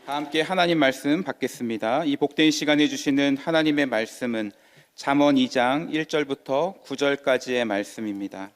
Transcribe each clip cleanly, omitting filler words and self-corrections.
다 함께 하나님 말씀 받겠습니다. 이 복된 시간에 주시는 하나님의 말씀은 잠언 2장 1절부터 9절까지의 말씀입니다.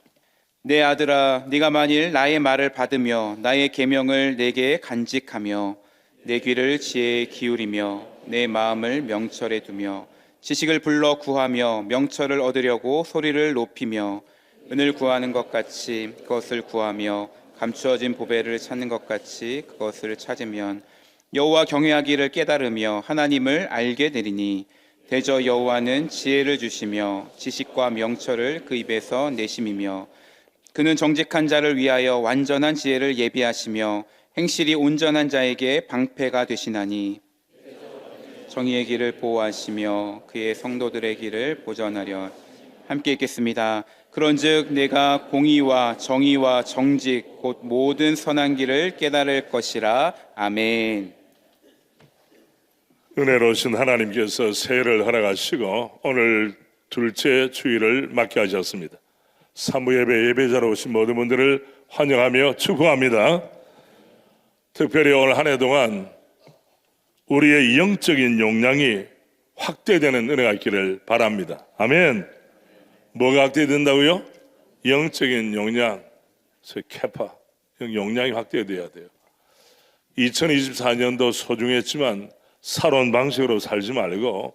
내 아들아, 네가 만일 나의 말을 받으며 나의 계명을 내게 간직하며 내 귀를 지혜에 기울이며 내 마음을 명철에 두며 지식을 불러 구하며 명철을 얻으려고 소리를 높이며 은을 구하는 것 같이 그것을 구하며 감추어진 보배를 찾는 것 같이 그것을 찾으면 여호와 경외하기를 깨달으며 하나님을 알게 되리니 대저 여호와는 지혜를 주시며 지식과 명철을 그 입에서 내심이며 그는 정직한 자를 위하여 완전한 지혜를 예비하시며 행실이 온전한 자에게 방패가 되시나니 정의의 길을 보호하시며 그의 성도들의 길을 보전하려. 함께 읽겠습니다. 그런즉 내가 공의와 정의와 정직 곧 모든 선한 길을 깨달을 것이라. 아멘. 은혜로우신 하나님께서 새해를 허락하시고 오늘 둘째 주일을 맞게 하셨습니다. 사무예배 예배자로 오신 모든 분들을 환영하며 축복합니다. 특별히 오늘 한 해 동안 우리의 영적인 용량이 확대되는 은혜가 있기를 바랍니다. 아멘. 뭐가 확대된다고요? 영적인 용량, 캐파, 용량이 확대돼야 돼요. 2024년도 소중했지만 살아온 방식으로 살지 말고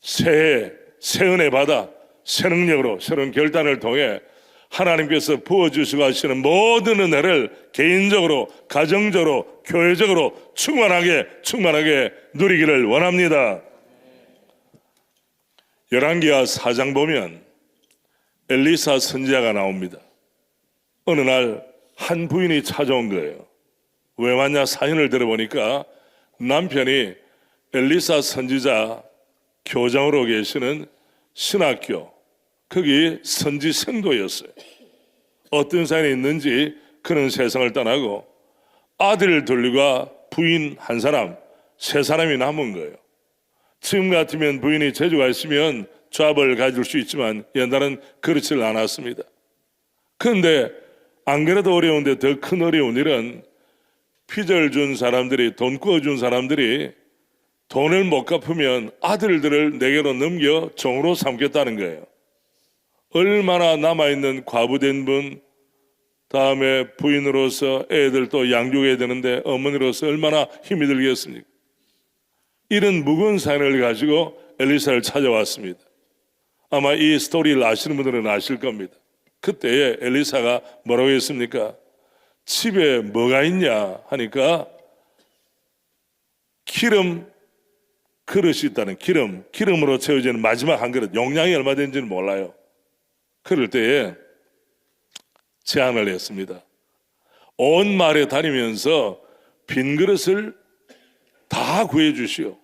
새해 새 은혜 받아 새 능력으로 새로운 결단을 통해 하나님께서 부어주시고 하시는 모든 은혜를 개인적으로, 가정적으로, 교회적으로 충만하게 누리기를 원합니다. 열왕기하 4장 보면 엘리사 선지자가 나옵니다. 어느 날 한 부인이 찾아온 거예요. 왜 왔냐 사연을 들어보니까 남편이 엘리사 선지자 교장으로 계시는 신학교 거기 선지생도였어요. 어떤 사연이 있는지 그는 세상을 떠나고 아들 둘과 부인 한 사람, 세 사람이 남은 거예요. 지금 같으면 부인이 재주가 있으면 잡을 가질 수 있지만 옛날은 그렇지 않았습니다. 그런데 안 그래도 어려운데 더 큰 어려운 일은 빚을 준 사람들이, 돈 꾸어준 사람들이 돈을 못 갚으면 아들들을 내게로 넘겨 종으로 삼겠다는 거예요. 얼마나 남아있는 과부된 분, 다음에 부인으로서 애들 또 양육해야 되는데 어머니로서 얼마나 힘이 들겠습니까? 이런 무거운 사연을 가지고 엘리사를 찾아왔습니다. 아마 이 스토리를 아시는 분들은 아실 겁니다. 그때에 엘리사가 뭐라고 했습니까? 집에 뭐가 있냐 하니까 기름 그릇이 있다는, 기름으로 채워지는 마지막 한 그릇, 용량이 얼마 되는지는 몰라요. 그럴 때에 제안을 했습니다. 온 마을에 다니면서 빈 그릇을 다 구해주시오.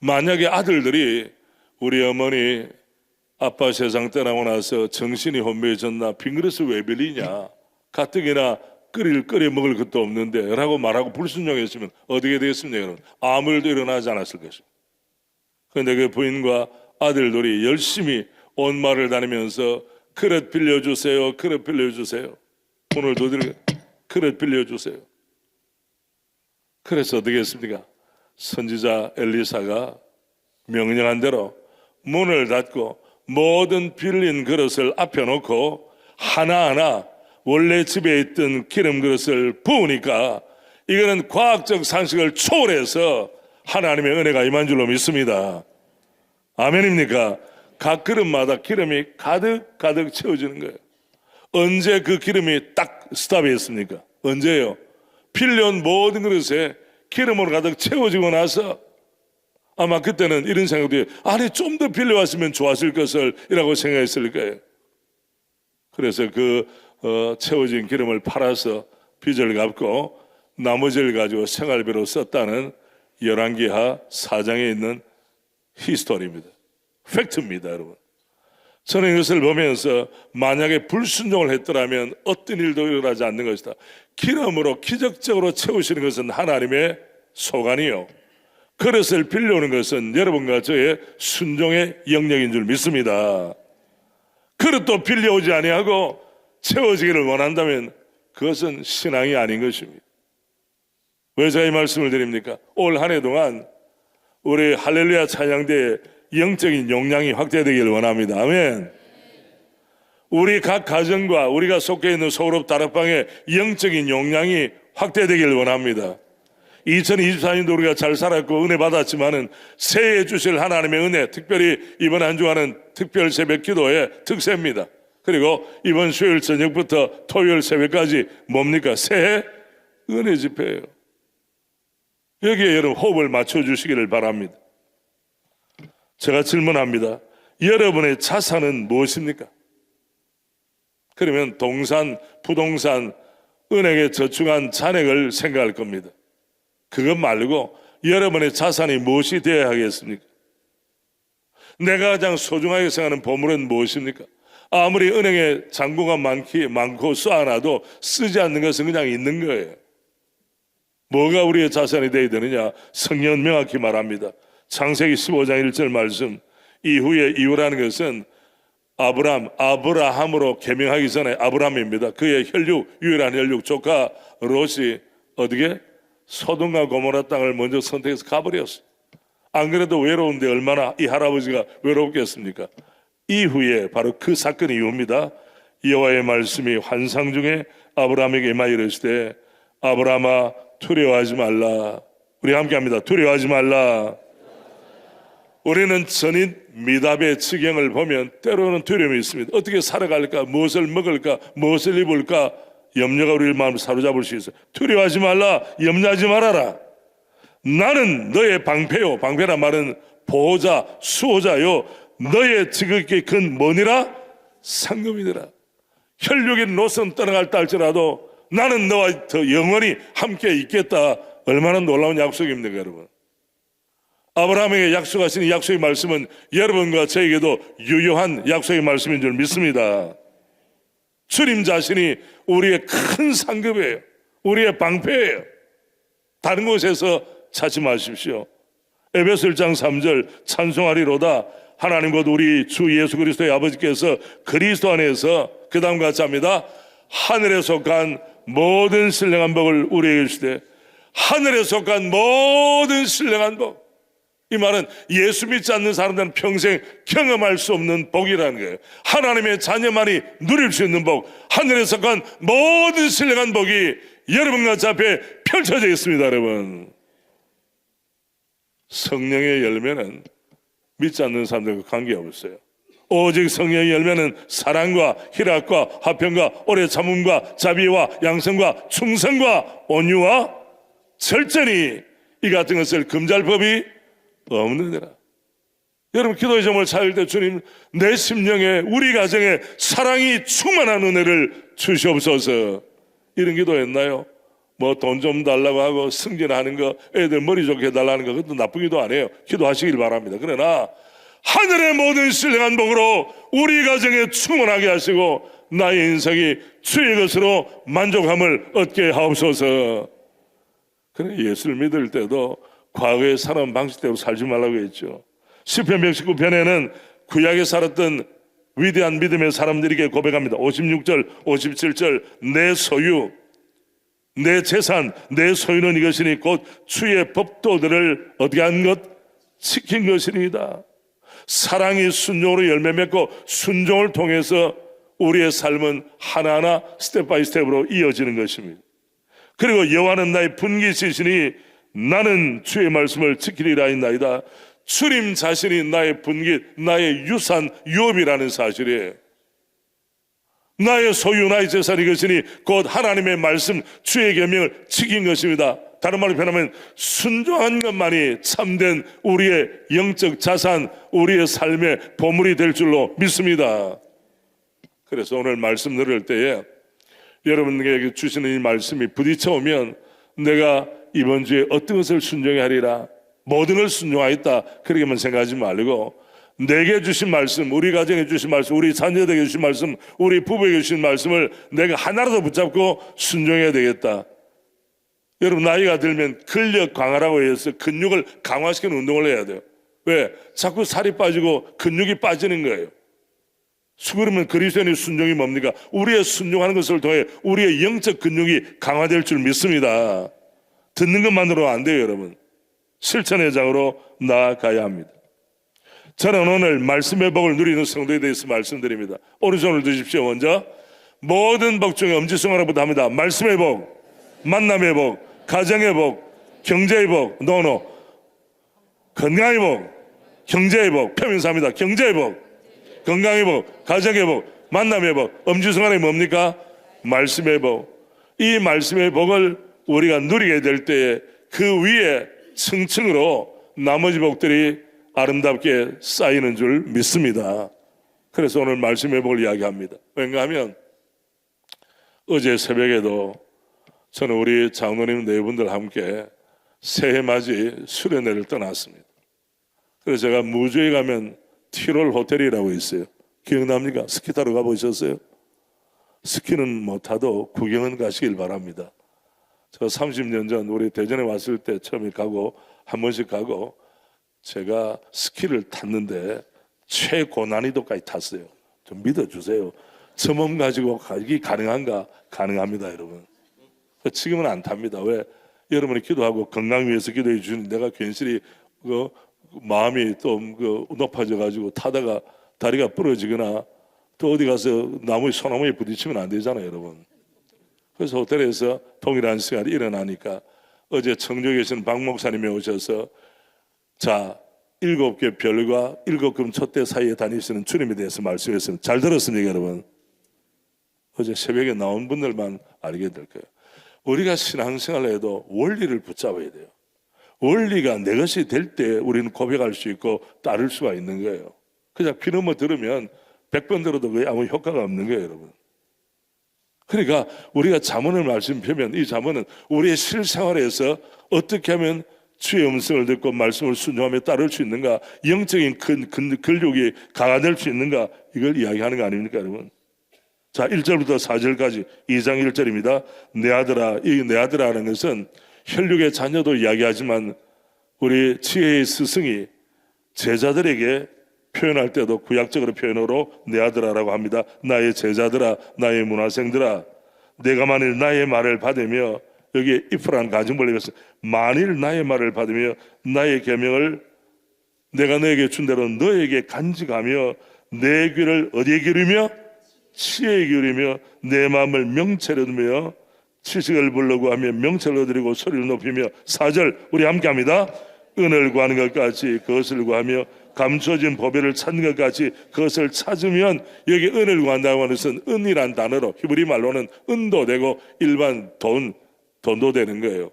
만약에 아들들이 우리 어머니 아빠 세상 떠나고 나서 정신이 혼미해졌나, 빈 그릇을 왜 빌리냐, 가뜩이나 끓여 먹을 것도 없는데 라고 말하고 불순종했으면 어떻게 되겠습니까? 아무 일도 일어나지 않았을 것입니다. 그런데 그 부인과 아들들이 열심히 온 마을을 다니면서 그릇 빌려주세요, 그릇 빌려주세요, 오늘도 그릇 빌려주세요. 그래서 어떻게 했습니까? 선지자 엘리사가 명령한 대로 문을 닫고 모든 빌린 그릇을 앞에 놓고 하나하나 원래 집에 있던 기름 그릇을 부으니까 이거는 과학적 상식을 초월해서 하나님의 은혜가 임한 줄로 믿습니다. 아멘입니까? 각 그릇마다 기름이 가득 채워지는 거예요. 언제 그 기름이 딱 스탑했습니까? 언제요? 빌려온 모든 그릇에 기름으로 가득 채워지고 나서 아마 그때는 이런 생각도 해요. 아니 좀 더 빌려왔으면 좋았을 것을 이라고 생각했을 거예요. 그래서 그 채워진 기름을 팔아서 빚을 갚고 나머지를 가지고 생활비로 썼다는 열왕기하 4장에 있는 히스토리입니다. 팩트입니다, 여러분. 저는 이것을 보면서 만약에 불순종을 했더라면 어떤 일도 일어나지 않는 것이다. 기름으로 기적적으로 채우시는 것은 하나님의 소관이요, 그릇을 빌려오는 것은 여러분과 저의 순종의 영역인 줄 믿습니다. 그릇도 빌려오지 아니하고 채워지기를 원한다면 그것은 신앙이 아닌 것입니다. 왜 제가 이 말씀을 드립니까? 올 한 해 동안 우리 할렐루야 찬양대의 영적인 용량이 확대되기를 원합니다. 아멘. 우리 각 가정과 우리가 속해 있는 소그룹 다락방의 영적인 용량이 확대되기를 원합니다. 2024년도 우리가 잘 살았고 은혜 받았지만은 새해에 주실 하나님의 은혜, 특별히 이번 한 주간은 특별 새벽 기도의 특세입니다. 그리고 이번 수요일 저녁부터 토요일 새벽까지 뭡니까? 새해 은혜 집회예요. 여기에 여러분 호흡을 맞춰주시기를 바랍니다. 제가 질문합니다. 여러분의 자산은 무엇입니까? 그러면 동산, 부동산, 은행에 저축한 잔액을 생각할 겁니다. 그것 말고 여러분의 자산이 무엇이 되어야 하겠습니까? 내가 가장 소중하게 생각하는 보물은 무엇입니까? 아무리 은행에 잔고가 많고 쌓아놔도 쓰지 않는 것은 그냥 있는 거예요. 뭐가 우리의 자산이 되어야 되느냐? 성경은 명확히 말합니다. 창세기 15장 1절 말씀, 이후라는 것은 아브라함으로 개명하기 전에 아브라함입니다. 그의 유일한 혈육 조카 롯이 어떻게? 소돔과 고모라 땅을 먼저 선택해서 가버렸어요. 안 그래도 외로운데 얼마나 이 할아버지가 외롭겠습니까? 이후에 바로 그 사건이 이유입니다. 여호와의 말씀이 환상 중에 아브라함에게 임하여 이르시되 아브라함아 두려워하지 말라. 우리 함께 합니다. 두려워하지 말라. 우리는 전인 미답의 지경을 보면 때로는 두려움이 있습니다. 어떻게 살아갈까? 무엇을 먹을까? 무엇을 입을까? 염려가 우리의 마음을 사로잡을 수 있어요. 두려워하지 말라. 염려하지 말아라. 나는 너의 방패요. 방패란 말은 보호자, 수호자요. 너의 지극히 큰 뭐니라? 상급이더라. 혈육인 롯은 떠나갈다 할지라도 나는 너와 더 영원히 함께 있겠다. 얼마나 놀라운 약속입니까, 여러분? 아브라함에게 약속하신 이 약속의 말씀은 여러분과 저에게도 유효한 약속의 말씀인 줄 믿습니다. 주님 자신이 우리의 큰 상급이에요. 우리의 방패예요. 다른 곳에서 찾지 마십시오. 에베소 1장 3절 찬송하리로다. 하나님 곧 우리 주 예수 그리스도의 아버지께서 그리스도 안에서 그 다음 같이 합니다. 하늘에 속한 모든 신령한 복을 우리에게 주시되 하늘에 속한 모든 신령한 복. 이 말은 예수 믿지 않는 사람들은 평생 경험할 수 없는 복이라는 거예요. 하나님의 자녀만이 누릴 수 있는 복, 하늘에 속한 모든 신령한 복이 여러분과 저 앞에 펼쳐져 있습니다. 여러분, 성령의 열매는 믿지 않는 사람들과 관계없어요. 오직 성령의 열매는 사랑과 희락과 화평과 오래 참음과 자비와 양성과 충성과 온유와 절제니 이 같은 것을 금지할 법이 없느니라. 여러분, 기도의 점을 찾을 때 주님, 내 심령에 우리 가정에 사랑이 충만한 은혜를 주시옵소서. 이런 기도했나요? 뭐 돈 좀 달라고 하고 승진하는 거, 애들 머리 좋게 해달라는 거, 그것도 나쁜 기도 아니에요. 기도하시길 바랍니다. 그러나 하늘의 모든 신령한 복으로 우리 가정에 충만하게 하시고 나의 인생이 주의 것으로 만족함을 얻게 하옵소서. 그래, 예수를 믿을 때도 과거에 살아온 방식대로 살지 말라고 했죠. 시편 119편에는 구약에 살았던 위대한 믿음의 사람들에게 고백합니다. 56절, 57절, 내 소유, 내 재산, 내 소유는 이것이니 곧 주의 법도들을 어떻게 한 것? 지킨 것이니이다. 사랑이 순종으로 열매 맺고 순종을 통해서 우리의 삶은 하나하나 스텝 바이 스텝으로 이어지는 것입니다. 그리고 여호와는 나의 분깃이시니 나는 주의 말씀을 지키리라 했나이다. 주님 자신이 나의 분깃, 나의 유산, 유업이라는 사실이에요. 나의 소유, 나의 재산이 것이니 곧 하나님의 말씀, 주의 계명을 지킨 것입니다. 다른 말로 표현하면 순종한 것만이 참된 우리의 영적 자산, 우리의 삶의 보물이 될 줄로 믿습니다. 그래서 오늘 말씀 들을 때에 여러분에게 주시는 이 말씀이 부딪혀오면 내가 이번 주에 어떤 것을 순종해야 하리라, 모든 걸 순종하겠다, 그렇게만 생각하지 말고 내게 주신 말씀, 우리 가정에 주신 말씀, 우리 자녀들에게 주신 말씀, 우리 부부에게 주신 말씀을 내가 하나라도 붙잡고 순종해야 되겠다. 여러분, 나이가 들면 근력 강화라고 해서 근육을 강화시키는 운동을 해야 돼요. 왜? 자꾸 살이 빠지고 근육이 빠지는 거예요. 그러면 그리스도인의 순종이 뭡니까? 우리의 순종하는 것을 통해 우리의 영적 근육이 강화될 줄 믿습니다. 듣는 것만으로 안 돼요, 여러분. 실천의 장으로 나아가야 합니다. 저는 오늘 말씀의 복을 누리는 성도에 대해서 말씀드립니다. 오른손을 드십시오. 먼저 모든 복 중에 엄지손가락부터 합니다. 말씀의 복, 만남의 복, 가정의 복, 경제의 복, 건강의 복, 경제의 복, 표면사입니다. 경제의 복, 건강의 복, 가정의 복, 만남의 복, 엄지손가락이 뭡니까? 말씀의 복. 이 말씀의 복을 우리가 누리게 될 때에 그 위에 층층으로 나머지 복들이 아름답게 쌓이는 줄 믿습니다. 그래서 오늘 말씀의 복을 이야기합니다. 왜냐하면 어제 새벽에도 저는 우리 장로님 네 분들 함께 새해 맞이 수련회를 떠났습니다. 그래서 제가 무주에 가면 티롤 호텔이라고 있어요. 기억납니까? 스키 타러 가보셨어요? 스키는 못 타도 구경은 가시길 바랍니다. 저 30년 전 우리 대전에 왔을 때 처음에 가고 한 번씩 가고 제가 스키를 탔는데 최고난이도까지 탔어요. 좀 믿어주세요. 저 몸 가지고 가기 가능한가? 가능합니다, 여러분. 지금은 안 탑니다. 왜? 여러분이 기도하고 건강 위해서 기도해 주시는 내가 괜시리 마음이 좀 높아져 가지고 타다가 다리가 부러지거나 또 어디 가서 소나무에 부딪히면 안 되잖아요, 여러분. 그래서 호텔에서 동일한 시간에 일어나니까 어제 청주에 계신 박 목사님이 오셔서 자, 7개 별과 7금 촛대 사이에 다니시는 주님에 대해서 말씀했습니다. 잘 들었습니까, 여러분? 어제 새벽에 나온 분들만 알게 될 거예요. 우리가 신앙생활을 해도 원리를 붙잡아야 돼요. 원리가 내 것이 될 때 우리는 고백할 수 있고 따를 수가 있는 거예요. 그냥 피넘어 들으면 100번 들어도 거의 아무 효과가 없는 거예요, 여러분. 그러니까 우리가 잠언을 말씀하면 이 잠언은 우리의 실생활에서 어떻게 하면 주의 음성을 듣고 말씀을 순종하며 따를 수 있는가, 영적인 근육이 강화될 수 있는가, 이걸 이야기하는 거 아닙니까, 여러분? 자, 1절부터 4절까지 2장 1절입니다. 내 아들아, 이 내 아들아라는 것은 혈육의 자녀도 이야기하지만 우리 지혜의 스승이 제자들에게 표현할 때도 구약적으로 표현으로 내 아들아라고 합니다. 나의 제자들아, 나의 문화생들아, 내가 만일 나의 말을 받으며, 여기에 if라는 가정벌레가 있어요. 만일 나의 말을 받으며 나의 계명을 내가 너에게 준 대로 너에게 간직하며 내 귀를 어디에 기울이며? 치에 기울이며 내 마음을 명철에 두며 지식을 보려고 하며 명철을 얻으려고 소리를 높이며 4절 우리 함께 합니다. 은을 구하는 것 같이 그것을 구하며 감춰진 보배를 찾는 것 같이 그것을 찾으면, 여기 은을 구한다고 하는 것은 은이란 단어로 히브리 말로는 은도 되고 일반 돈도 되는 거예요.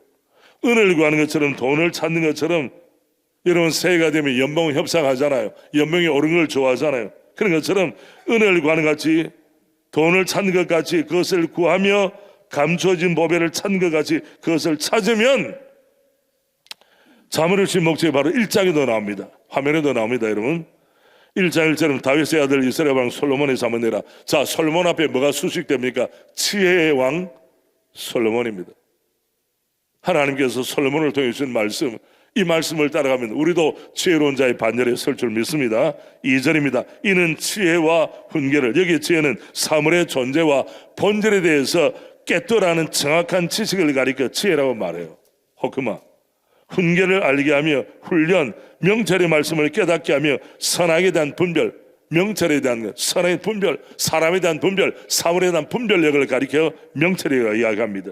은을 구하는 것처럼 돈을 찾는 것처럼 여러분 새해가 되면 연봉 협상하잖아요. 연봉이 오른 걸 좋아하잖아요. 그런 것처럼 은을 구하는 것 같이 돈을 찾는 것 같이 그것을 구하며 감춰진 보배를 찾는 것 같이 그것을 찾으면, 잠언을 신 목적이 바로 1장에도 나옵니다. 화면에도 나옵니다, 여러분. 1장 1절은 다윗의 아들 이스라엘 왕 솔로몬의 잠언이라. 자, 솔로몬 앞에 뭐가 수식됩니까? 지혜의 왕 솔로몬입니다. 하나님께서 솔로몬을 통해 주신 말씀, 이 말씀을 따라가면 우리도 지혜로운 자의 반열에 설 줄 믿습니다. 2절입니다. 이는 지혜와 훈계를, 여기 지혜는 사물의 존재와 본질에 대해서 깨뜨라는 정확한 지식을 가리켜 지혜라고 말해요. 호크마. 훈계를 알게 하며 훈련, 명철의 말씀을 깨닫게 하며 선악에 대한 분별, 명철에 대한 것, 선악의 분별, 사람에 대한 분별, 사물에 대한 분별력을 가리켜 명철이라고 이야기합니다.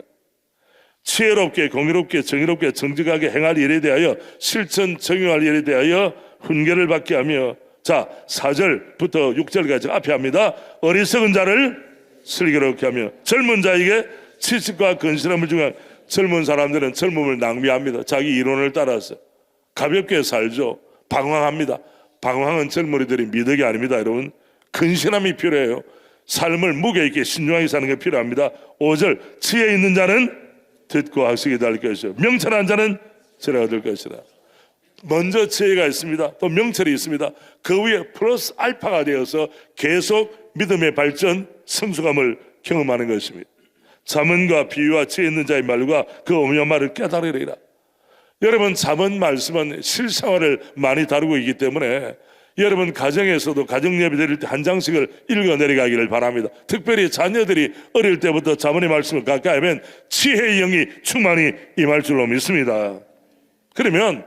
지혜롭게, 공의롭게, 정의롭게, 정직하게 행할 일에 대하여 실천 적용할 일에 대하여 훈계를 받게 하며, 자, 4절부터 6절까지 앞에 합니다. 어리석은 자를 슬기롭게 하며 젊은 자에게 지식과 근실함을 주면, 젊은 사람들은 젊음을 낭비합니다. 자기 이론을 따라서 가볍게 살죠. 방황합니다. 방황은 젊은이들이 미덕이 아닙니다, 여러분. 근신함이 필요해요. 삶을 무게 있게 신중하게 사는 게 필요합니다. 5절 지혜 있는 자는 듣고 학식이 달 것이요 명철한 자는 지혜가 얻을 것이라. 먼저 지혜가 있습니다. 또 명철이 있습니다. 그 위에 플러스 알파가 되어서 계속 믿음의 발전, 성숙함을 경험하는 것입니다. 잠언과 비유와 지혜 있는 자의 말과 그 오묘한 말을 깨달으리라. 여러분, 잠언 말씀은 실생활을 많이 다루고 있기 때문에 여러분 가정에서도 가정 예배 드릴 때 한 장씩을 읽어 내려가기를 바랍니다. 특별히 자녀들이 어릴 때부터 자문의 말씀을 가까이 하면 지혜의 영이 충만히 임할 줄로 믿습니다. 그러면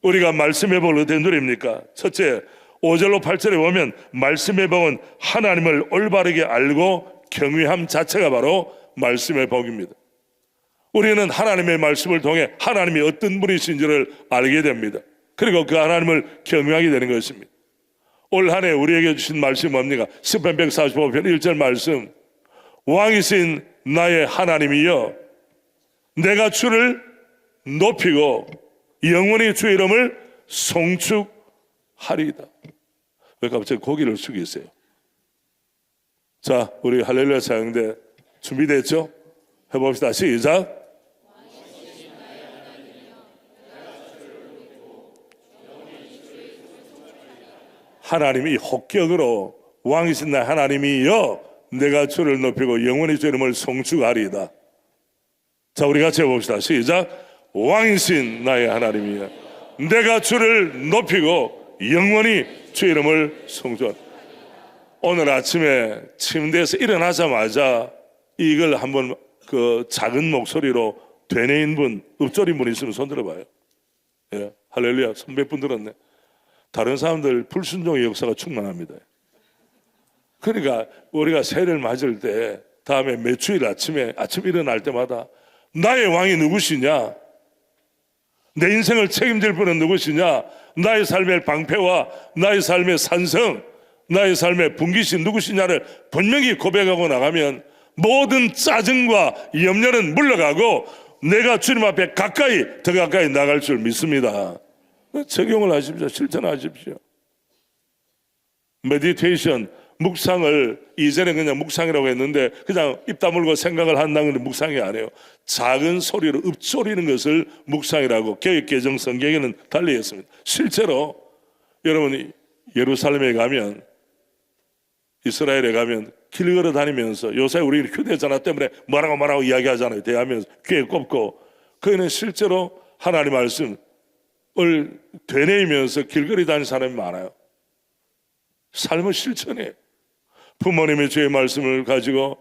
우리가 말씀의 복을 어떻게 누립니까? 첫째, 5절로 8절에 보면 말씀의 복은 하나님을 올바르게 알고 경외함 자체가 바로 말씀의 복입니다. 우리는 하나님의 말씀을 통해 하나님이 어떤 분이신지를 알게 됩니다. 그리고 그 하나님을 경외하게 되는 것입니다. 올 한 해 우리에게 주신 말씀이 뭡니까? 시편 145편 1절 말씀, 왕이신 나의 하나님이여 내가 주를 높이고 영원히 주의 이름을 송축하리이다. 왜 갑자기 고개를 숙이세요? 자, 우리 할렐루야 찬양대 준비됐죠? 해봅시다. 시작. 하나님이 혹격으로 왕이신 나 하나님이여 내가 주를 높이고 영원히 주 이름을 송축하리이다. 자, 우리 같이 해봅시다. 시작. 왕이신 나의 하나님이여 내가 주를 높이고 영원히 주 이름을 송축하리이다. 오늘 아침에 침대에서 일어나자마자 이걸 한번 그 작은 목소리로 되뇌인 분, 읊조린 분 있으면 손 들어봐요. 예, 할렐루야. 손 몇 분 들었네. 다른 사람들 불순종의 역사가 충만합니다. 그러니까 우리가 새해를 맞을 때 다음에 매주일 아침 일어날 때마다 나의 왕이 누구시냐, 내 인생을 책임질 분은 누구시냐, 나의 삶의 방패와 나의 삶의 산성, 나의 삶의 분기신 누구시냐를 분명히 고백하고 나가면 모든 짜증과 염려는 물러가고 내가 주님 앞에 더 가까이 나갈 줄 믿습니다. 적용을 하십시오. 실천하십시오. 메디테이션, 묵상을 이전에 그냥 묵상이라고 했는데 그냥 입 다물고 생각을 한다는 건 묵상이 아니에요. 작은 소리로 읊조리는 것을 묵상이라고 개역개정 성경에는 달리 했습니다. 실제로 여러분이 예루살렘에 가면, 이스라엘에 가면 길 걸어 다니면서, 요새 우리 휴대전화 때문에 뭐라고 이야기하잖아요. 대하면서 귀에 꼽고, 거기는 실제로 하나님 말씀을 되뇌이면서 길거리 다니는 사람이 많아요. 삶을 실천해. 부모님의 주의 말씀을 가지고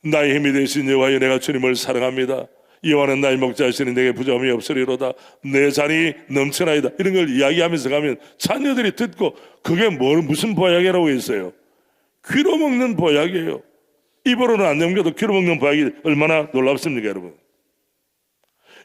나의 힘이 되신 여호와여 내가 주님을 사랑합니다. 여호와는 나의 목자시니 내게 부족함이 없으리로다. 내 잔이 넘쳐나이다. 이런 걸 이야기하면서 가면 자녀들이 듣고 그게 무슨 보약이라고 했어요? 귀로 먹는 보약이에요. 입으로는 안 넘겨도 귀로 먹는 보약이 얼마나 놀랍습니까, 여러분?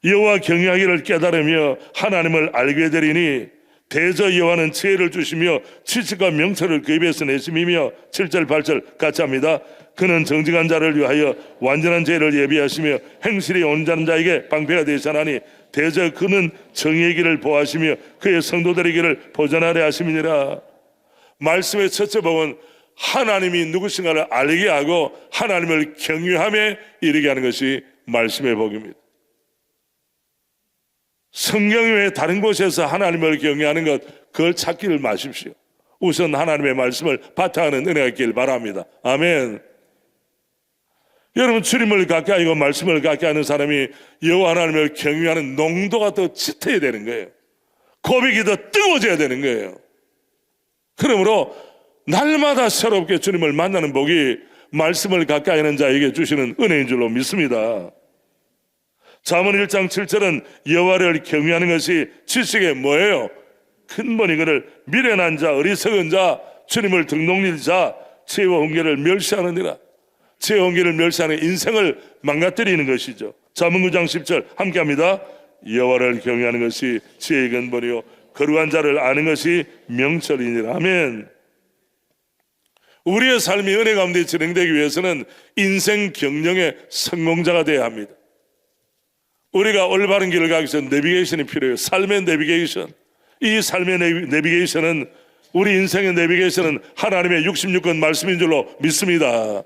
여호와 경외하기를 깨달으며 하나님을 알게 되리니 대저 여호와는 지혜를 주시며 지식과 명철을 그 입에서 내심이며 7절 8절 같이 합니다. 그는 정직한 자를 위하여 완전한 죄를 예비하시며 행실이 온전한 자에게 방패가 되시나니 대저 그는 정의의 길을 보하시며 그의 성도들의 길을 보전하려 하심이니라. 말씀의 첫째 복은 하나님이 누구신가를 알게 하고 하나님을 경외함에 이르게 하는 것이 말씀의 복입니다. 성경 외에 다른 곳에서 하나님을 경외하는 것, 그걸 찾기를 마십시오. 우선 하나님의 말씀을 바탕하는 은혜가 있길 바랍니다. 아멘. 여러분, 주님을 가까이 하고 말씀을 가까이 하는 사람이 여호와 하나님을 경외하는 농도가 더 짙어야 되는 거예요. 고백이 더 뜨거워져야 되는 거예요. 그러므로 날마다 새롭게 주님을 만나는 복이 말씀을 가까이 하는 자에게 주시는 은혜인 줄로 믿습니다. 잠언 1장 7절은 여호와를 경외하는 것이 지식의 뭐예요? 근본이 그를 미련한 자, 어리석은 자, 주님을 등록릴 자, 지혜와 훈계를 멸시하느니라. 지혜와 훈계를 멸시하는 인생을 망가뜨리는 것이죠. 잠언 9장 10절 함께합니다. 여호와를 경외하는 것이 지혜의 근본이요 거룩한 자를 아는 것이 명철이니라. 아멘. 우리의 삶이 은혜 가운데 진행되기 위해서는 인생 경영의 성공자가 되어야 합니다. 우리가 올바른 길을 가기 위해서 내비게이션이 필요해요. 삶의 내비게이션. 이 삶의 내비게이션은, 우리 인생의 내비게이션은 하나님의 66권 말씀인 줄로 믿습니다.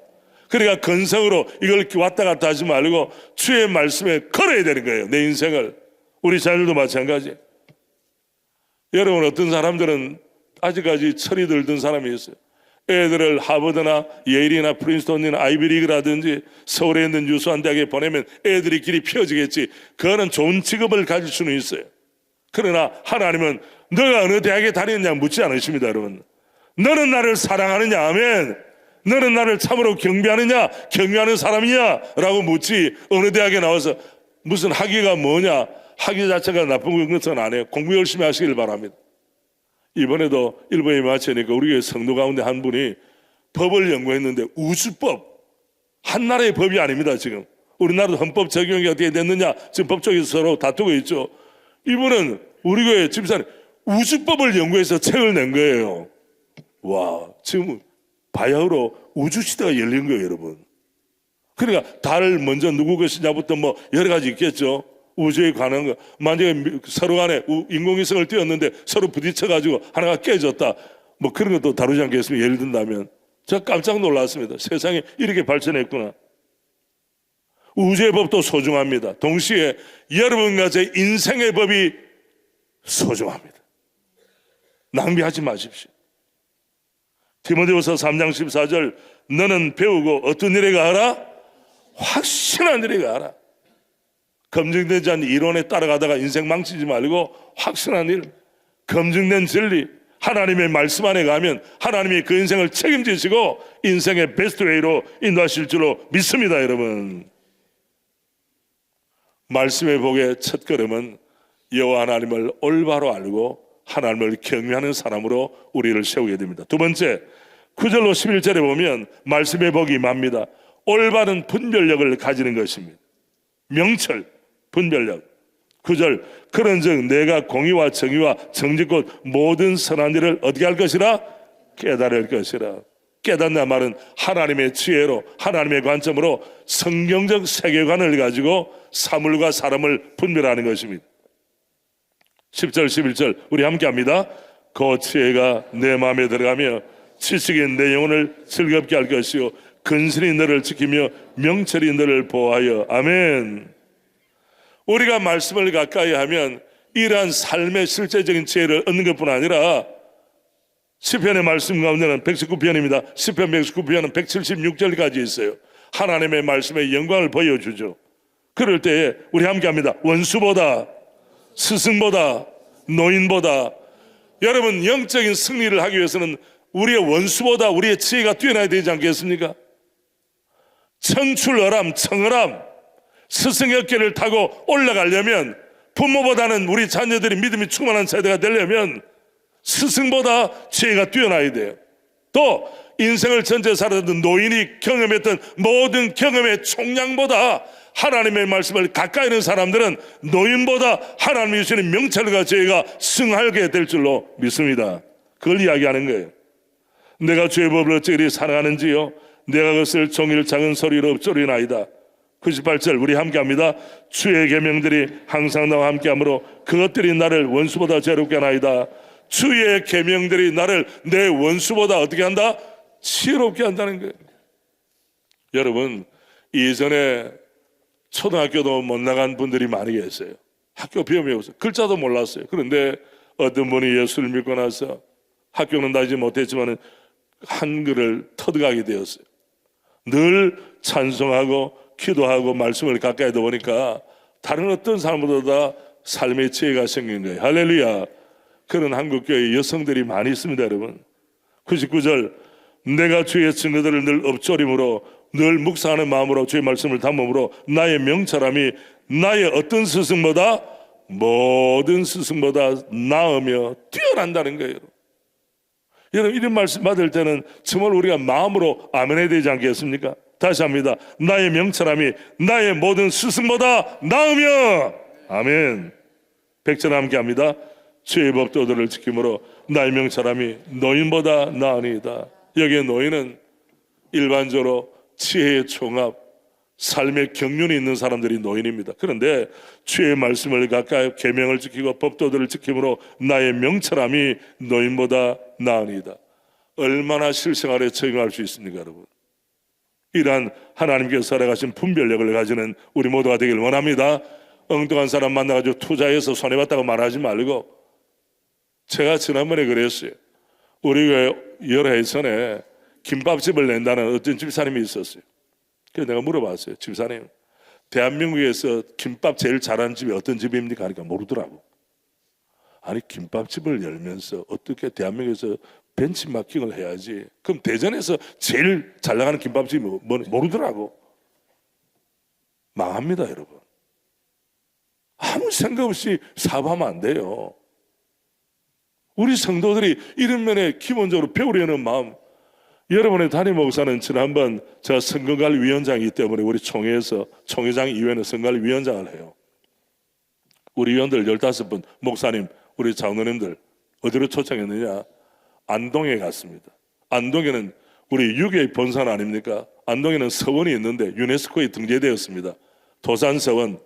그러니까 건성으로 이걸 왔다 갔다 하지 말고 주의 말씀에 걸어야 되는 거예요. 내 인생을. 우리 자녀들도 마찬가지. 여러분, 어떤 사람들은 아직까지 철이 들던 사람이 있어요. 애들을 하버드나 예일이나 프린스턴이나 아이비리그라든지 서울에 있는 유수한 대학에 보내면 애들이 길이 펴지겠지. 그거는 좋은 직업을 가질 수는 있어요. 그러나 하나님은 너가 어느 대학에 다녔냐 묻지 않으십니다. 여러분, 너는 나를 사랑하느냐? 아멘. 너는 나를 참으로 경배하느냐? 경외하는 사람이냐? 라고 묻지, 어느 대학에 나와서 무슨 학위가 뭐냐, 학위 자체가 나쁜 것은 안 해요. 공부 열심히 하시길 바랍니다. 이번에도 일본에 마치니까 우리 교회 성도 가운데 한 분이 법을 연구했는데, 우주법, 한 나라의 법이 아닙니다. 지금 우리나라도 헌법 적용이 어떻게 됐느냐 지금 법조계에서 서로 다투고 있죠. 이분은 우리 교회 집사님 우주법을 연구해서 책을 낸 거예요. 와, 지금 바야흐로 우주시대가 열린 거예요, 여러분. 그러니까 달 먼저 누구 것이냐부터 뭐 여러 가지 있겠죠. 우주에 관한 거. 만약에 서로 간에 인공위성을 띄웠는데 서로 부딪혀가지고 하나가 깨졌다, 뭐 그런 것도 다루지 않겠습니까? 예를 든다면. 제가 깜짝 놀랐습니다. 세상에 이렇게 발전했구나. 우주의 법도 소중합니다. 동시에 여러분과 제 인생의 법이 소중합니다. 낭비하지 마십시오. 디모데후서 3장 14절, 너는 배우고 어떤 일에 가하라? 확신한 일에 가하라. 검증되지 않은 이론에 따라가다가 인생 망치지 말고 확신한 일, 검증된 진리, 하나님의 말씀 안에 가면 하나님이 그 인생을 책임지시고 인생의 베스트 웨이로 인도하실 줄로 믿습니다. 여러분, 말씀의 복의 첫걸음은 여호와 하나님을 올바로 알고 하나님을 경외하는 사람으로 우리를 세우게 됩니다. 두 번째, 9절로 11절에 보면 말씀의 복이 임합니다. 올바른 분별력을 가지는 것입니다. 명철, 분별력. 9절, 그런즉 내가 공의와 정의와 정직 곧 모든 선한 일을 어떻게 할 것이라? 깨달을 것이라. 깨닫는 말은 하나님의 지혜로, 하나님의 관점으로 성경적 세계관을 가지고 사물과 사람을 분별하는 것입니다. 10절 11절 우리 함께 합니다. 그 지혜가 내 마음에 들어가며 지식이 내 영혼을 즐겁게 할 것이요 근신이 너를 지키며 명철이 너를 보호하여. 아멘. 우리가 말씀을 가까이 하면 이러한 삶의 실제적인 지혜를 얻는 것뿐 아니라, 시편의 말씀 가운데는 119편입니다. 시편 119편은 176절까지 있어요. 하나님의 말씀의 영광을 보여주죠. 그럴 때에 우리 함께 합니다. 원수보다, 스승보다, 노인보다. 여러분, 영적인 승리를 하기 위해서는 우리의 원수보다 우리의 지혜가 뛰어나야 되지 않겠습니까? 청출어람, 청어람, 스승의 어깨를 타고 올라가려면, 부모보다는 우리 자녀들이 믿음이 충만한 세대가 되려면 스승보다 지혜가 뛰어나야 돼요. 또 인생을 전체 살았던 노인이 경험했던 모든 경험의 총량보다 하나님의 말씀을 가까이 있는 사람들은 노인보다 하나님이 주시는 명철과 지혜가 승하게 될 줄로 믿습니다. 그걸 이야기하는 거예요. 내가 주의 법을 어찌 그리 사랑하는지요, 내가 그것을 종일 작은 소리로 읊조리나이다. 98절 우리 함께 합니다. 주의 계명들이 항상 나와 함께하므로 그것들이 나를 원수보다 지혜롭게 하나이다. 주의 계명들이 나를 내 원수보다 어떻게 한다? 지혜롭게 한다는 거예요. 여러분, 이전에 초등학교도 못 나간 분들이 많이 계세요. 학교 비움이어서 글자도 몰랐어요. 그런데 어떤 분이 예수를 믿고 나서 학교는 다니지 못했지만 한글을 터득하게 되었어요. 늘 찬송하고 기도하고 말씀을 가까이 더 보니까 다른 어떤 사람보다 삶의 지혜가 생긴 거예요. 할렐루야. 그런 한국교회 여성들이 많이 있습니다. 여러분, 99절 내가 주의 증거들을 늘 읊조림으로 늘 묵상하는 마음으로 주의 말씀을 담음으로 나의 명철함이 나의 어떤 스승보다 모든 스승보다 나으며 뛰어난다는 거예요. 여러분, 이런 말씀 받을 때는 정말 우리가 마음으로 아멘해야 되지 않겠습니까? 다시 합니다. 나의 명철함이 나의 모든 스승보다 나으며. 아멘. 100절 함께 합니다. 주의 법도들을 지킴으로 나의 명철함이 노인보다 나으니이다. 여기에 노인은 일반적으로 지혜의 총합, 삶의 경륜이 있는 사람들이 노인입니다. 그런데 주의 말씀을 가까이 계명을 지키고 법도들을 지킴으로 나의 명철함이 노인보다 나으니이다. 얼마나 실생활에 적용할 수 있습니까, 여러분? 이러한 하나님께서 살아가신 분별력을 가지는 우리 모두가 되길 원합니다. 엉뚱한 사람 만나가지고 투자해서 손해봤다고 말하지 말고, 제가 지난번에 그랬어요. 우리 교회 열해 전에 김밥집을 낸다는 어떤 집사님이 있었어요. 그래서 내가 물어봤어요. 집사님, 대한민국에서 김밥 제일 잘하는 집이 어떤 집입니까? 하니까 모르더라고. 아니 김밥집을 열면서 어떻게 대한민국에서 벤치마킹을 해야지. 그럼 대전에서 제일 잘 나가는 김밥집이 모르더라고. 망합니다, 여러분. 아무 생각 없이 사업하면 안 돼요. 우리 성도들이 이런 면에 기본적으로 배우려는 마음. 여러분의 담임 목사는 지난번 제가 선거관리위원장이기 때문에 우리 총회에서 총회장 이외에는 선거관리위원장을 해요. 우리 위원들 15분 목사님, 우리 장로님들 어디로 초청했느냐? 안동에 갔습니다. 안동에는 우리 유교의 본산 아닙니까? 안동에는 서원이 있는데 유네스코에 등재되었습니다. 도산서원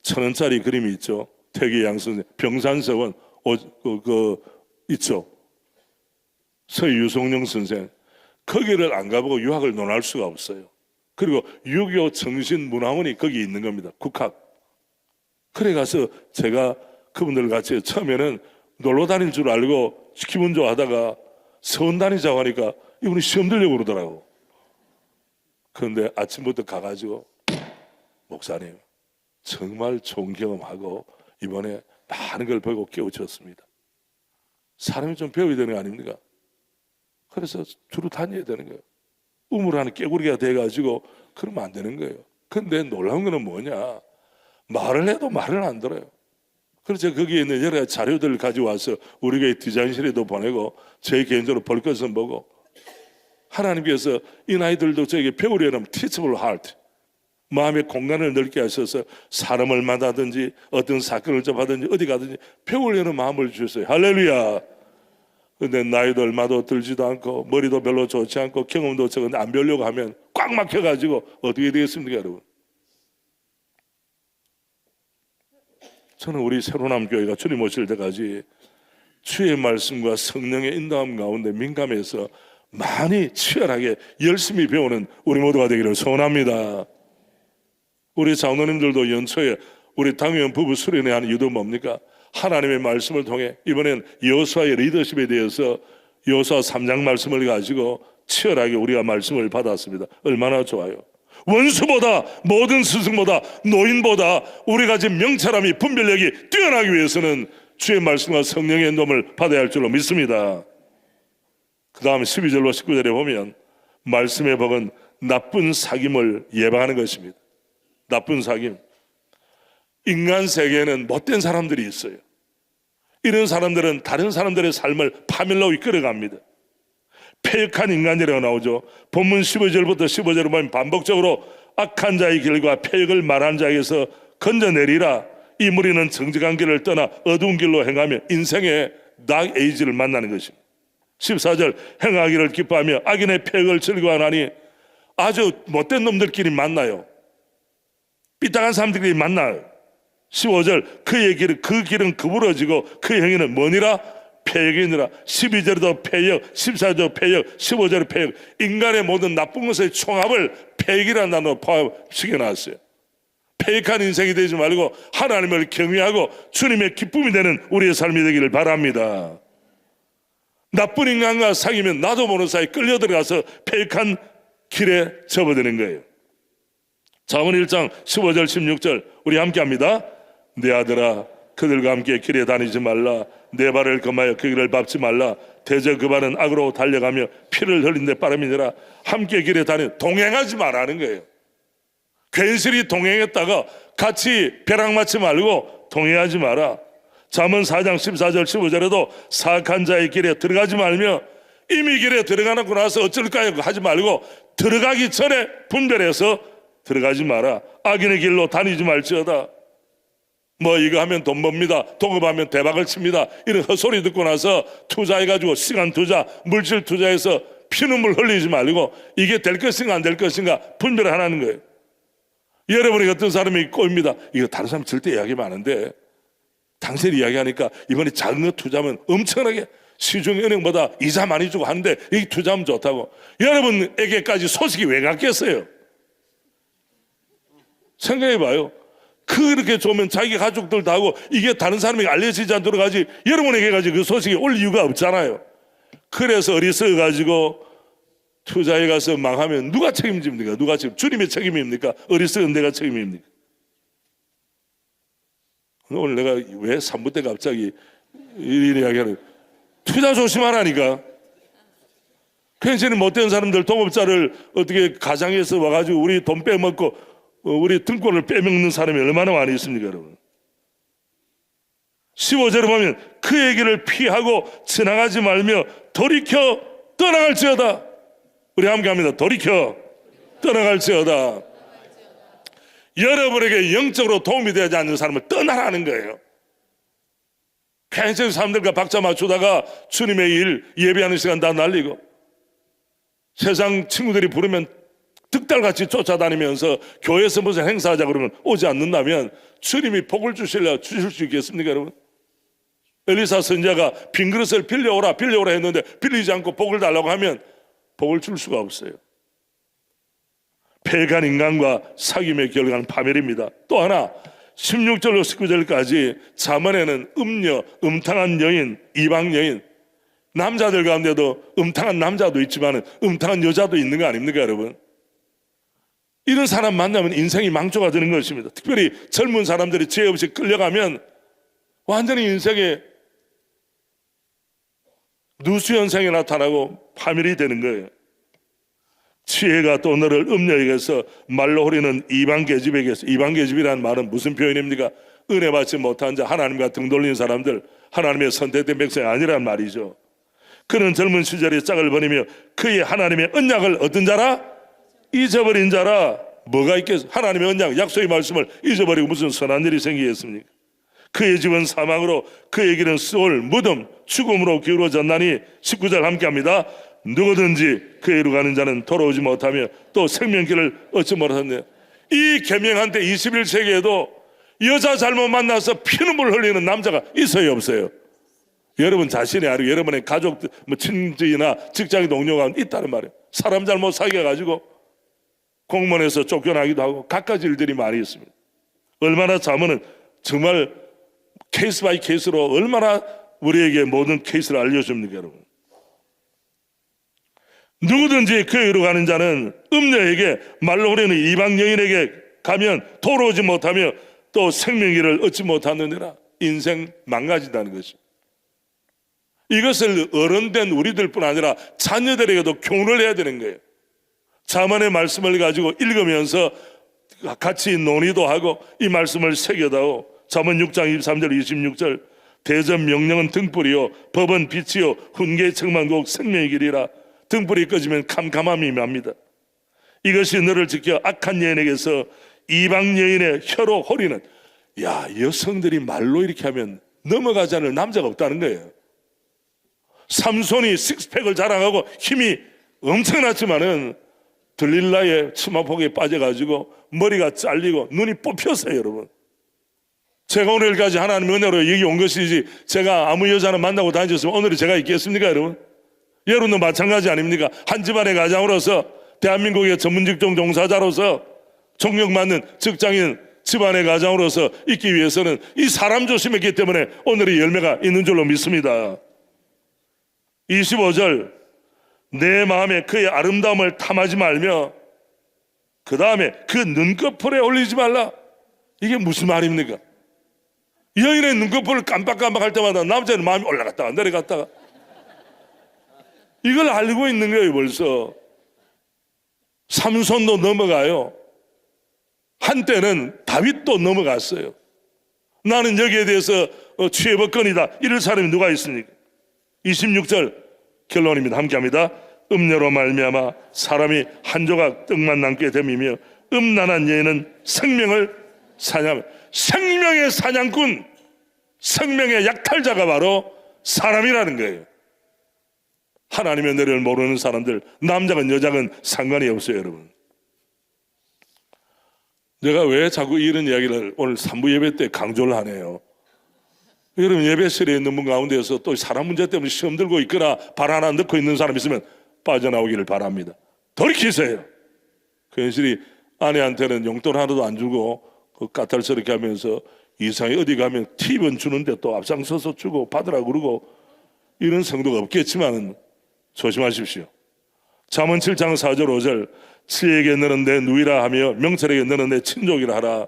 1,000원짜리 그림이 있죠. 태계 양선, 병산서원 있죠. 서유송영 선생. 거기를 안 가보고 유학을 논할 수가 없어요. 그리고 유교 정신문화원이 거기 있는 겁니다. 국학. 그래 가서 제가 그분들 같이 처음에는 놀러 다닐 줄 알고 기분 좋아하다가 서원 다니자고 하니까 이분이 시험 들려고 그러더라고. 그런데 아침부터 가가지고 목사님 정말 좋은 경험하고 이번에 많은 걸 보고 깨우쳤습니다. 사람이 좀 배워야 되는 거 아닙니까? 그래서 주로 다녀야 되는 거예요. 우물하는 깨구리가 돼가지고 그러면 안 되는 거예요. 근데 놀라운 거는 뭐냐? 말을 해도 말을 안 들어요. 그래서 거기에 있는 여러 가지 자료들을 가져와서 우리 교회 디자인실에도 보내고 제 개인적으로 볼 것은 보고 하나님께서 이 아이들도 저에게 배우려는 teachable heart, 마음의 공간을 넓게 하셔서 사람을 만나든지 어떤 사건을 접하든지 어디 가든지 배우려는 마음을 주셨어요. 할렐루야. 근데 나이도 얼마도 들지도 않고 머리도 별로 좋지 않고 경험도 적은데 안 배우려고 하면 꽉 막혀가지고 어떻게 되겠습니까, 여러분? 저는 우리 새로남 교회가 주님 오실 때까지 주의 말씀과 성령의 인도함 가운데 민감해서 많이 치열하게 열심히 배우는 우리 모두가 되기를 소원합니다. 우리 장로님들도 연초에 우리 당회원 부부 수련회 하는 이유도 뭡니까? 하나님의 말씀을 통해 이번엔 여호수아의 리더십에 대해서 여호수아 3장 말씀을 가지고 치열하게 우리가 말씀을 받았습니다. 얼마나 좋아요. 원수보다 모든 스승보다 노인보다 우리가 지금 명철함이 분별력이 뛰어나기 위해서는 주의 말씀과 성령의 도움을 받아야 할 줄로 믿습니다. 그 다음 12절로 19절에 보면 말씀의 복은 나쁜 사귐을 예방하는 것입니다. 나쁜 사귐. 인간 세계에는 못된 사람들이 있어요. 이런 사람들은 다른 사람들의 삶을 파멸로 이끌어갑니다. 패역한 인간이라고 나오죠. 본문 15절부터 15절을 보면 반복적으로 악한 자의 길과 패역을 말한 자에게서 건져내리라. 이 무리는 정직한 길을 떠나 어두운 길로 행하며 인생의 닥 에이지를 만나는 것입니다. 14절 행하기를 기뻐하며 악인의 패역을 즐거워하나니 아주 못된 놈들끼리 만나요. 삐딱한 사람들끼리 만나요. 15절 그의 길은 그 길은 그부러지고 그의 행위는 뭐니라? 패역이니라. 12절에도 패역, 14절 패역, 15절 패역. 인간의 모든 나쁜 것의 총합을 패역이라는 단어로 포함시켜놨어요. 패역한 인생이 되지 말고 하나님을 경외하고 주님의 기쁨이 되는 우리의 삶이 되기를 바랍니다. 나쁜 인간과 사귀면 나도 모르는 사이 끌려들어가서 패역한 길에 접어드는 거예요. 잠언 1장 15절 16절 우리 함께 합니다. 내 아들아 그들과 함께 길에 다니지 말라. 내 발을 금하여 그 길을 밟지 말라. 대저 그 발은 악으로 달려가며 피를 흘린 데 빠름이니라. 함께 길에 다니 동행하지 말라는 거예요. 괜스레 동행했다가 같이 벼락 맞지 말고 동행하지 마라. 잠언 4장 14절 15절에도 사악한 자의 길에 들어가지 말며 이미 길에 들어가놓고 나서 어쩔까요 하지 말고 들어가기 전에 분별해서 들어가지 마라. 악인의 길로 다니지 말지어다. 뭐 이거 하면 돈 법니다. 도급하면 대박을 칩니다. 이런 헛소리 듣고 나서 투자해가지고 시간 투자, 물질 투자해서 피눈물 흘리지 말고 이게 될 것인가 안 될 것인가 분별하라는 거예요. 여러분이 어떤 사람이 꼬입니다. 이거 다른 사람 절대 이야기하면 안 돼. 당신이 이야기하니까 이번에 작은 거 투자하면 엄청나게 시중은행보다 이자 많이 주고 하는데 이 투자하면 좋다고. 여러분에게까지 소식이 왜 갔겠어요? 생각해봐요. 그렇게 좋으면 자기 가족들 다 하고 이게 다른 사람에게 알려지지 않도록 하지 여러분에게 가지고 그 소식이 올 이유가 없잖아요. 그래서 어리석어가지고 투자해 가서 망하면 누가 책임집니까? 누가 책임? 주님의 책임입니까? 어리석은 내가 책임입니까? 오늘 내가 왜 3부 때 갑자기 이런 이야기하는 투자 조심하라니까. 괜찮이 못된 사람들, 동업자를 어떻게 가장해서 와가지고 우리 돈 빼먹고 우리 등골을 빼먹는 사람이 얼마나 많이 있습니까, 여러분? 15절에 보면 그 얘기를 피하고 지나가지 말며 돌이켜 떠나갈지어다. 우리 함께 합니다. 돌이켜 떠나갈지어다. 여러분에게 영적으로 도움이 되지 않는 사람을 떠나라는 거예요. 괜찮은 사람들과 박자 맞추다가 주님의 일 예배하는 시간 다 날리고 세상 친구들이 부르면 득달같이 쫓아다니면서 교회에서 무슨 행사하자 그러면 오지 않는다면 주님이 복을 주실 수 있겠습니까, 여러분? 엘리사 선지자가 빈 그릇을 빌려오라 했는데 빌리지 않고 복을 달라고 하면 복을 줄 수가 없어요. 패간 인간과 사귐의 결과는 파멸입니다. 또 하나 16절로 19절까지 잠언에는 음녀, 음탕한 여인, 이방 여인, 남자들 가운데도 음탕한 남자도 있지만 음탕한 여자도 있는 거 아닙니까, 여러분? 이런 사람 만나면 인생이 망조가 되는 것입니다. 특별히 젊은 사람들이 죄 없이 끌려가면 완전히 인생에 누수현상이 나타나고 파멸이 되는 거예요. 지혜가 또 너를 음녀에게서 말로 호리는 이방 계집에게서, 이방 계집이라는 말은 무슨 표현입니까? 은혜 받지 못한 자, 하나님과 등 돌린 사람들, 하나님의 선택된 백성이 아니란 말이죠. 그는 젊은 시절에 짝을 버리며 그의 하나님의 언약을 어떤 자라? 잊어버린 자라. 뭐가 있겠어? 하나님의 언약, 약속의 말씀을 잊어버리고 무슨 선한 일이 생기겠습니까? 그의 집은 사망으로 그의 길은 수월, 무덤, 죽음으로 기울어졌나니 19절 함께합니다. 누구든지 그에로 가는 자는 돌아오지 못하며 또 생명길을 얻지 못하네요. 이 계명한 때 21세기에도 여자 잘못 만나서 피눈물 흘리는 남자가 있어요, 없어요? 여러분 자신이 알고 여러분의 가족들, 친지나 직장 동료가 있다는 말이에요. 사람 잘못 사귀어가지고 공무원에서 쫓겨나기도 하고 갖가지 일들이 많이 있습니다. 얼마나 자문은 정말 케이스 바이 케이스로 얼마나 우리에게 모든 케이스를 알려줍니까, 여러분? 누구든지 그에게로 가는 자는 음녀에게 말로 하려는 이방 여인에게 가면 돌아오지 못하며 또 생명길을 얻지 못하느니라. 인생 망가진다는 것입니다. 이것을 어른된 우리들뿐 아니라 자녀들에게도 교훈을 해야 되는 거예요. 잠언의 말씀을 가지고 읽으면서 같이 논의도 하고 이 말씀을 새겨다오. 잠언 6장 23절 26절 대전 명령은 등불이요 법은 빛이요 훈계의 책망도 생명의 길이라. 등불이 꺼지면 캄캄함이 임합니다. 이것이 너를 지켜 악한 여인에게서 이방 여인의 혀로 호리는, 야, 여성들이 말로 이렇게 하면 넘어가지 않을 남자가 없다는 거예요. 삼손이 식스팩을 자랑하고 힘이 엄청났지만은 들릴라의 치마폭에 빠져가지고 머리가 잘리고 눈이 뽑혔어요, 여러분. 제가 오늘까지 하나님의 은혜로 여기 온 것이지 제가 아무 여자를 만나고 다녔으면 오늘이 제가 있겠습니까, 여러분? 여러분도 마찬가지 아닙니까? 한 집안의 가장으로서 대한민국의 전문직종 종사자로서 존경받는 직장인 집안의 가장으로서 있기 위해서는 이 사람 조심했기 때문에 오늘의 열매가 있는 줄로 믿습니다. 25절 내 마음에 그의 아름다움을 탐하지 말며 그 다음에 그 눈꺼풀에 올리지 말라. 이게 무슨 말입니까? 여인의 눈꺼풀을 깜빡깜빡 할 때마다 남자는 마음이 올라갔다가 내려갔다가 이걸 알고 있는 거예요. 벌써 삼손도 넘어가요. 한때는 다윗도 넘어갔어요. 나는 여기에 대해서 취해법건이다 이럴 사람이 누가 있습니까? 26절 결론입니다. 함께합니다. 음녀로 말미암아 사람이 한 조각 떡만 남게 됨이며 음란한 여인은 생명을 사냥, 생명의 사냥꾼, 생명의 약탈자가 바로 사람이라는 거예요. 하나님의 은혜를 모르는 사람들, 남자건 여자건 상관이 없어요, 여러분. 내가 왜 자꾸 이런 이야기를 오늘 3부 예배 때 강조를 하네요. 여러분 예배실에 있는 분 가운데서 또 사람 문제 때문에 시험 들고 있거나 발 하나 넣고 있는 사람 있으면 빠져나오기를 바랍니다. 돌이키세요. 그 현실이 아내한테는 용돈 하나도 안 주고 그 까탈스럽게 하면서 이상히 어디 가면 팁은 주는데 또 앞장서서 주고 받으라고 그러고 이런 성도가 없겠지만 조심하십시오. 잠언 7장 4절 5절 치에게 너는 내 누이라 하며 명철에게 너는 내 친족이라 하라.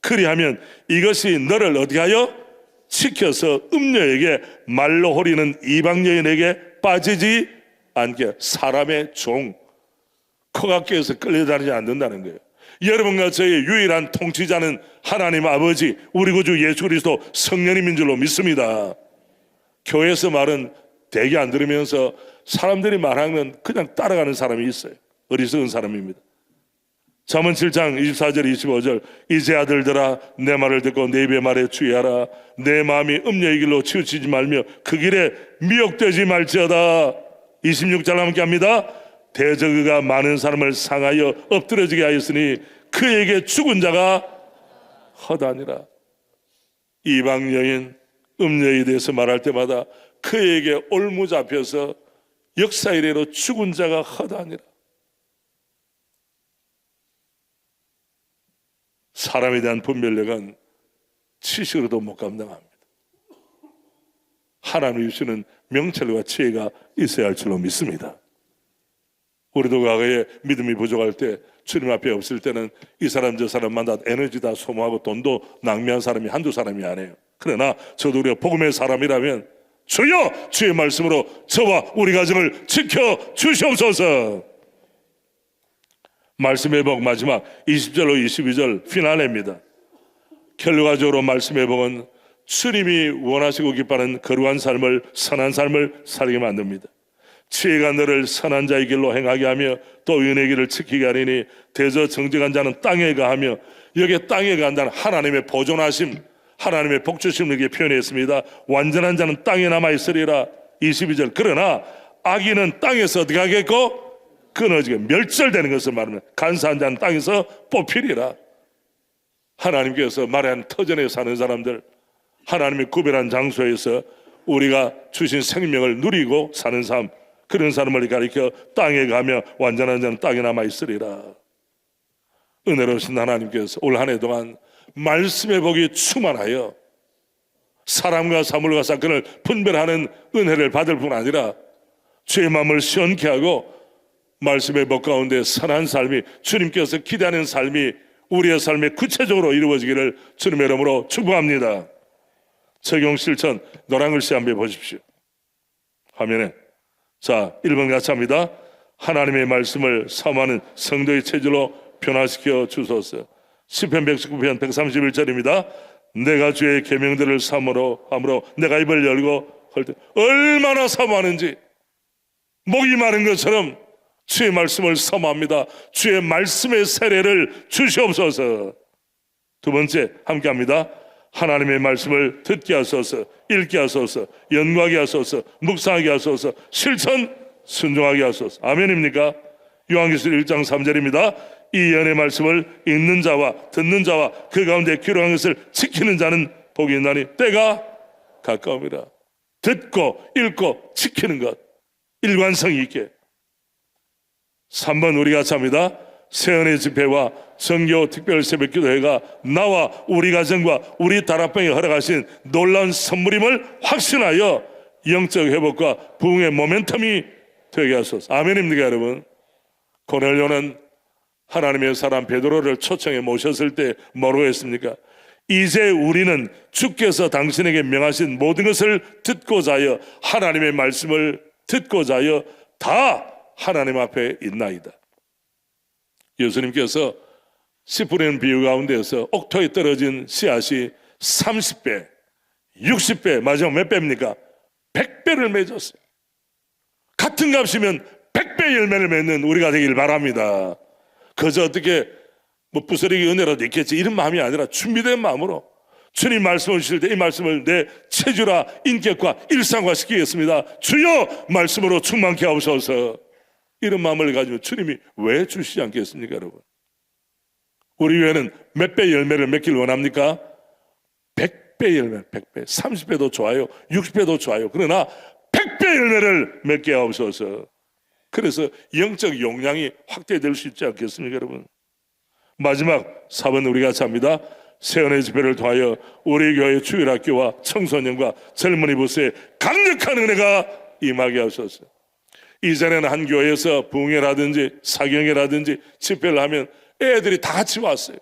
그리하면 이것이 너를 어디하여 지켜서 음녀에게 말로 호리는 이방 여인에게 빠지지 않게 사람의 종, 코각계에서 끌려다니지 않는다는 거예요. 여러분과 저의 유일한 통치자는 하나님 아버지, 우리 구주 예수 그리스도 성령님인 줄로 믿습니다. 교회에서 말은 대개 안 들으면서 사람들이 말하면 그냥 따라가는 사람이 있어요. 어리석은 사람입니다. 잠언 7장 24절 25절 이제 아들들아 내 말을 듣고 내 입의 말에 주의하라. 내 마음이 음녀의 길로 치우치지 말며 그 길에 미혹되지 말지어다. 26절 함께 합니다. 대저그가 많은 사람을 상하여 엎드러지게 하였으니 그에게 죽은 자가 허다니라. 이방 여인 음녀에 대해서 말할 때마다 그에게 올무 잡혀서 역사 이래로 죽은 자가 허다니라. 사람에 대한 분별력은 지식으로도 못 감당합니다. 하나님이 주시는 명철과 지혜가 있어야 할 줄로 믿습니다. 우리도 과거에 믿음이 부족할 때 주님 앞에 없을 때는 이 사람 저 사람 만나 에너지 다 소모하고 돈도 낭비한 사람이 한두 사람이 아니에요. 그러나 저도 우리가 복음의 사람이라면 주여 주의 말씀으로 저와 우리 가정을 지켜 주시옵소서. 말씀의 복 마지막 20절로 22절 피날레입니다. 결과적으로 말씀의 복은 주님이 원하시고 기뻐하는 거룩한 삶을, 선한 삶을 살게 만듭니다. 지혜가 너를 선한 자의 길로 행하게 하며 또 은혜의 길을 지키게 하리니 대저 정직한 자는 땅에 가하며, 여기에 땅에 간다는 하나님의 보존하심, 하나님의 복주심을 이렇게 표현했습니다. 완전한 자는 땅에 남아있으리라. 22절 그러나 악인은 땅에서 어떻게 하겠고 끊어지게 멸절되는 것을 말합니다. 간사한 자는 땅에서 뽑히리라. 하나님께서 마른 터전에 사는 사람들, 하나님의 구별한 장소에서 우리가 주신 생명을 누리고 사는 삶, 그런 사람을 가리켜 땅에 가며 완전한 자는 땅에 남아있으리라. 은혜로우신 하나님께서 올 한 해 동안 말씀의 복이 충만하여 사람과 사물과 사건을 분별하는 은혜를 받을 뿐 아니라 죄의 마음을 시원케 하고 말씀의 복 가운데 선한 삶이, 주님께서 기대하는 삶이 우리의 삶에 구체적으로 이루어지기를 주님의 이름으로 축복합니다. 적용 실천 노란 글씨 한번 보십시오. 화면에. 자, 1번 같이 합니다. 하나님의 말씀을 사모하는 성도의 체질로 변화시켜 주소서. 시편 119편 131절입니다. 내가 주의 계명들을 사모로 함으로 내가 입을 열고 할 때 얼마나 사모하는지, 목이 마른 것처럼 주의 말씀을 사모합니다. 주의 말씀의 세례를 주시옵소서. 두 번째 함께 합니다. 하나님의 말씀을 듣게 하소서, 읽게 하소서, 연구하게 하소서, 묵상하게 하소서, 실천 순종하게 하소서. 아멘입니까? 요한계시록 1장 3절입니다. 이 연의 말씀을 읽는 자와 듣는 자와 그 가운데 기록한 것을 지키는 자는 복이 있나니 때가 가까움이라. 듣고 읽고 지키는 것, 일관성 있게. 3번 우리 같이 합니다. 새언의 집회와 정교 특별 새벽 기도회가 나와 우리 가정과 우리 다락방에 허락하신 놀라운 선물임을 확신하여 영적 회복과 부흥의 모멘텀이 되게 하소서. 아멘입니까 여러분? 고넬료는 하나님의 사람 베드로를 초청해 모셨을 때 뭐라고 했습니까? 이제 우리는 주께서 당신에게 명하신 모든 것을 듣고자 하여, 하나님의 말씀을 듣고자 하여 다 하나님 앞에 있나이다. 예수님께서 씨 뿌리는 비유 가운데서 옥토에 떨어진 씨앗이 30배, 60배, 마지막 몇 배입니까? 100배를 맺었어요. 같은 값이면 100배 열매를 맺는 우리가 되길 바랍니다. 그저 어떻게 뭐 부스러기 은혜라도 있겠지 이런 마음이 아니라 준비된 마음으로 주님 말씀을 주실 때 이 말씀을 내 체질화, 인격과 일상화 시키겠습니다. 주여 말씀으로 충만케 하옵소서. 이런 마음을 가지고 주님이 왜 주시지 않겠습니까 여러분? 우리 교회는 몇 배 열매를 맺길 원합니까? 100배 열매, 100배, 30배도 좋아요, 60배도 좋아요. 그러나 100배 열매를 맺게 하옵소서. 그래서 영적 용량이 확대될 수 있지 않겠습니까 여러분? 마지막 4번 우리 같이 합니다. 새언의 집회를 통하여 우리 교회 주일학교와 청소년과 젊은이 부스에 강력한 은혜가 임하게 하소서. 이전에는 한 교회에서 부흥회라든지 사경회라든지 집회를 하면 애들이 다 같이 왔어요.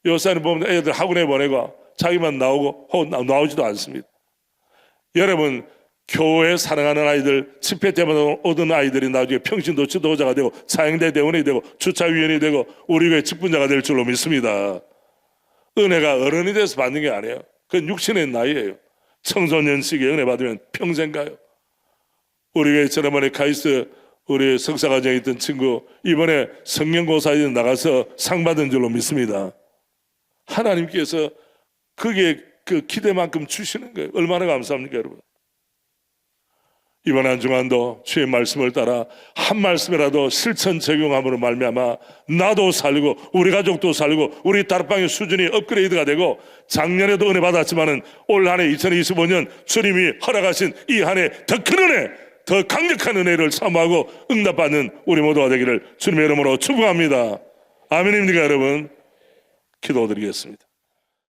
요새는 보면 애들 학원에 보내고 자기만 나오고 혹은 나오지도 않습니다. 여러분, 교회 사랑하는 아이들, 집회 때마다 오던 아이들이 나중에 평신도 지도자가 되고 사형대 대원이 되고 주차위원이 되고 우리 교회 직분자가 될 줄로 믿습니다. 은혜가 어른이 돼서 받는 게 아니에요. 그건 육신의 나이예요. 청소년 시기에 은혜 받으면 평생 가요. 우리 교회 지난번에 카이스트 우리 석사과정에 있던 친구 이번에 성경고사에 나가서 상 받은 줄로 믿습니다. 하나님께서 그게 그 기대만큼 주시는 거예요. 얼마나 감사합니까, 여러분? 이번 한 주간도 주의 말씀을 따라 한 말씀이라도 실천 적용함으로 말미암아 나도 살고 우리 가족도 살고 우리 다락방의 수준이 업그레이드가 되고 작년에도 은혜 받았지만은 올 한 해 2025년 주님이 허락하신 이 한 해 더 큰 은혜, 더 강력한 은혜를 사모하고 응답받는 우리 모두가 되기를 주님의 이름으로 축복합니다. 아멘입니까, 여러분? 기도드리겠습니다.